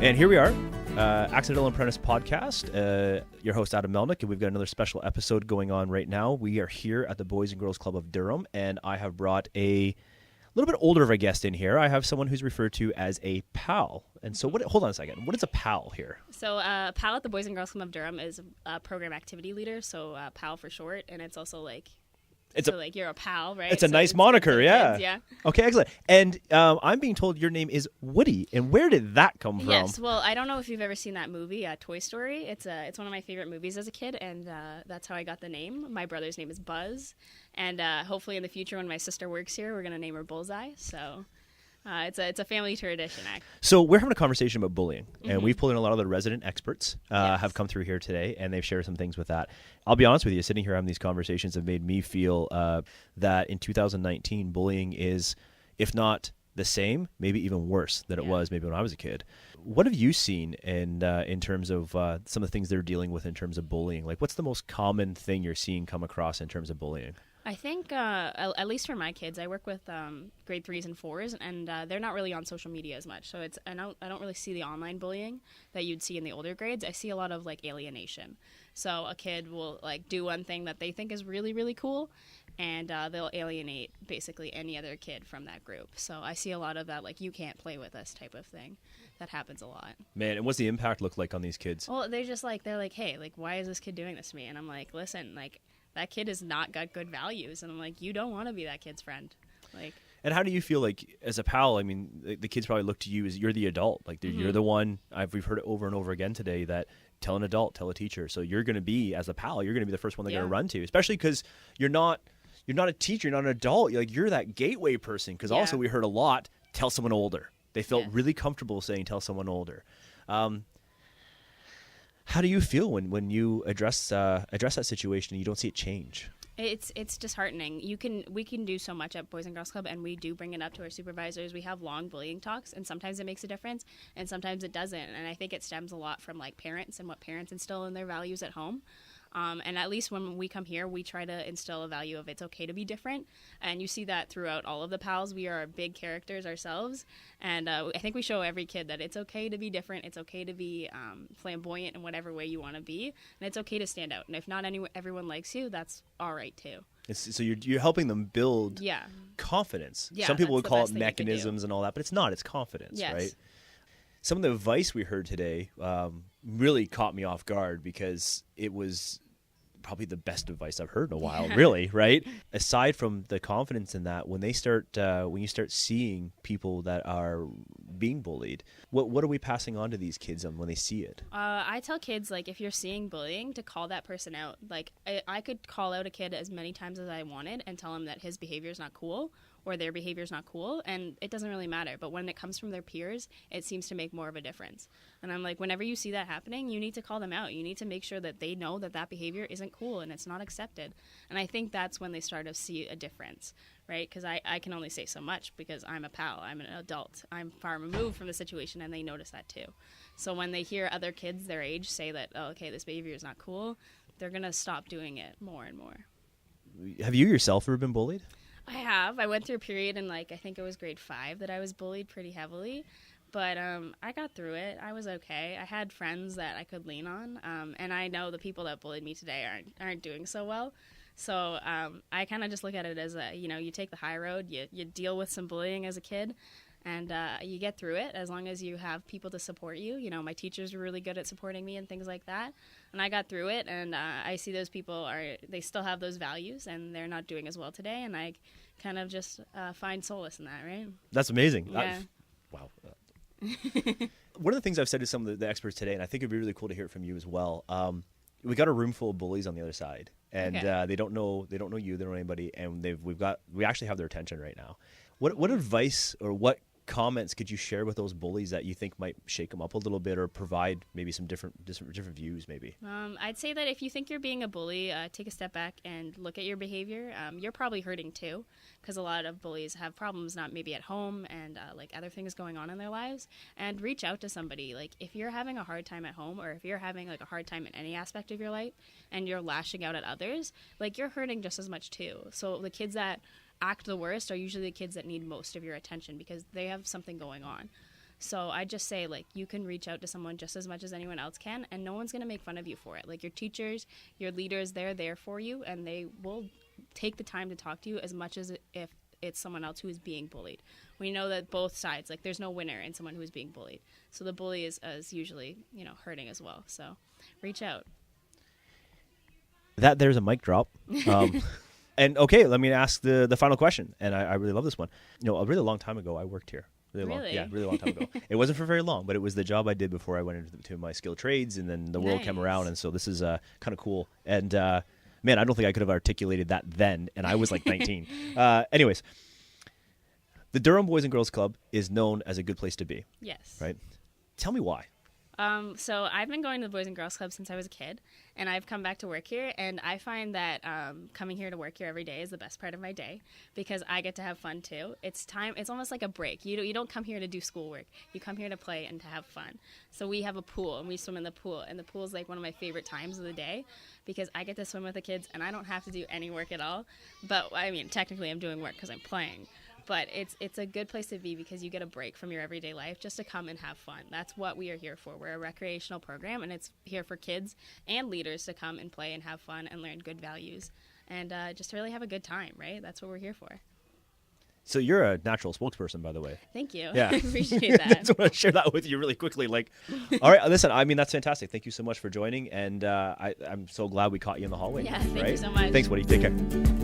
And here we are, Accidental Apprentice Podcast. Your host, Adam Melnick, and we've got another special episode going on right now. We are here at the Boys and Girls Club of Durham, and I have brought a little bit older of a guest in here. I have someone who's referred to as a pal. And so, hold on a second. What is a pal here? So, pal at the Boys and Girls Club of Durham is a program activity leader, so pal for short, and it's also like... you're a pal, right? It's a nice moniker, yeah. Kids, yeah. Okay, excellent. And I'm being told your name is Woody. And where did that come from? Yes, well, I don't know if you've ever seen that movie, Toy Story. It's one of my favorite movies as a kid, and that's how I got the name. My brother's name is Buzz, and hopefully in the future when my sister works here, we're going to name her Bullseye. So... It's a family tradition. So we're having a conversation about bullying, and we've pulled in a lot of the resident experts have come through here today, and they've shared some things with that. I'll be honest with you, sitting here having these conversations have made me feel that in 2019, bullying is, if not the same, maybe even worse than it was maybe when I was a kid. What have you seen in terms of some of the things they're dealing with in terms of bullying? Like, what's the most common thing you're seeing come across in terms of bullying? I think, at least for my kids, I work with grade 3s and 4s, and they're not really on social media as much. So I don't really see the online bullying that you'd see in the older grades. I see a lot of like alienation. So a kid will like do one thing that they think is really, really cool, and they'll alienate basically any other kid from that group. So I see a lot of that, like, you can't play with us type of thing. That happens a lot. Man, and what's the impact look like on these kids? Well, they're like, hey, like, why is this kid doing this to me? And I'm like, listen, like, that kid has not got good values. And I'm like, you don't want to be that kid's friend. Like, and how do you feel like as a pal? I mean, the kids probably look to you as you're the adult. Like, you're the one, we've heard it over and over again today, that tell an adult, tell a teacher. So you're going to be, as a pal, you're going to be the first one they're going to run to, especially because you're not a teacher, you're not an adult. You're that gateway person. Because also we heard a lot, tell someone older. They felt really comfortable saying tell someone older. How do you feel when you address that situation and you don't see it change? It's disheartening. We can do so much at Boys and Girls Club, and we do bring it up to our supervisors. We have long bullying talks, and sometimes it makes a difference, and sometimes it doesn't. And I think it stems a lot from like parents and what parents instill in their values at home. And at least when we come here, we try to instill a value of it's okay to be different. And you see that throughout all of the pals. We are big characters ourselves. And I think we show every kid that it's okay to be different. It's okay to be flamboyant in whatever way you want to be. And it's okay to stand out. And if not everyone likes you, that's all right too. So you're helping them build confidence. Some people would call it mechanisms and all that, but it's not. It's confidence, right? Some of the advice we heard today really caught me off guard because it was probably the best advice I've heard in a while, really, right? Aside from the confidence in that, when you start seeing people that are being bullied, what are we passing on to these kids when they see it? I tell kids, like, if you're seeing bullying, to call that person out. Like, I could call out a kid as many times as I wanted and tell him that his behavior is not cool, or their behavior is not cool, and it doesn't really matter. But when it comes from their peers, it seems to make more of a difference. And I'm like, whenever you see that happening, you need to call them out. You need to make sure that they know that behavior isn't cool and it's not accepted. And I think that's when they start to see a difference, right? Because I can only say so much because I'm a pal. I'm an adult. I'm far removed from the situation, and they notice that too. So when they hear other kids their age say that, oh, okay, this behavior is not cool, they're going to stop doing it more and more. Have you yourself ever been bullied? I have. I went through a period in, like, I think it was grade 5 that I was bullied pretty heavily. But I got through it. I was okay. I had friends that I could lean on. And I know the people that bullied me today aren't doing so well. So I kind of just look at it as, you take the high road. You deal with some bullying as a kid. And you get through it as long as you have people to support you. You know, my teachers were really good at supporting me and things like that. And I got through it, and I see those people they still have those values, and they're not doing as well today. And I kind of just find solace in that, right? That's amazing. Yeah. Wow. One of the things I've said to some of the experts today, and I think it'd be really cool to hear it from you as well. We got a room full of bullies on the other side, and they don't know you, they don't know anybody, and we actually have their attention right now. What advice or what comments could you share with those bullies that you think might shake them up a little bit or provide maybe some different views maybe? I'd say that if you think you're being a bully, take a step back and look at your behavior. You're probably hurting too, because a lot of bullies have problems not maybe at home and like other things going on in their lives, and reach out to somebody. Like, if you're having a hard time at home, or if you're having like a hard time in any aspect of your life and you're lashing out at others, like, you're hurting just as much too. So the kids that act the worst are usually the kids that need most of your attention because they have something going on. So I just say, like, you can reach out to someone just as much as anyone else can, and no one's going to make fun of you for it. Like, your teachers, your leaders, they're there for you, and they will take the time to talk to you as much as if it's someone else who is being bullied. We know that both sides, like, there's no winner in someone who is being bullied. So the bully is usually, hurting as well. So reach out. There's a mic drop. And okay, let me ask the final question. And I really love this one. A really long time ago, I worked here. Really long time ago. It wasn't for very long, but it was the job I did before I went into my skilled trades, and then the world came around, and so this is kind of cool. And man, I don't think I could have articulated that then, and I was like 19. Anyways, the Durham Boys and Girls Club is known as a good place to be. Yes. Right? Tell me why. So I've been going to the Boys and Girls Club since I was a kid, and I've come back to work here, and I find that coming here to work here every day is the best part of my day because I get to have fun too. It's almost like a break. You don't come here to do schoolwork. You come here to play and to have fun. So we have a pool, and we swim in the pool, and the pool is like one of my favorite times of the day because I get to swim with the kids, and I don't have to do any work at all. But, I mean, technically I'm doing work because I'm playing. But it's a good place to be because you get a break from your everyday life just to come and have fun. That's what we are here for. We're a recreational program, and it's here for kids and leaders to come and play and have fun and learn good values and just really have a good time, right? That's what we're here for. So you're a natural spokesperson, by the way. Thank you. Yeah. I appreciate that. I just want to share that with you really quickly. All right, listen, I mean, that's fantastic. Thank you so much for joining, and I'm so glad we caught you in the hallway. Yeah, thank you so much. Thanks, Woody. Take care.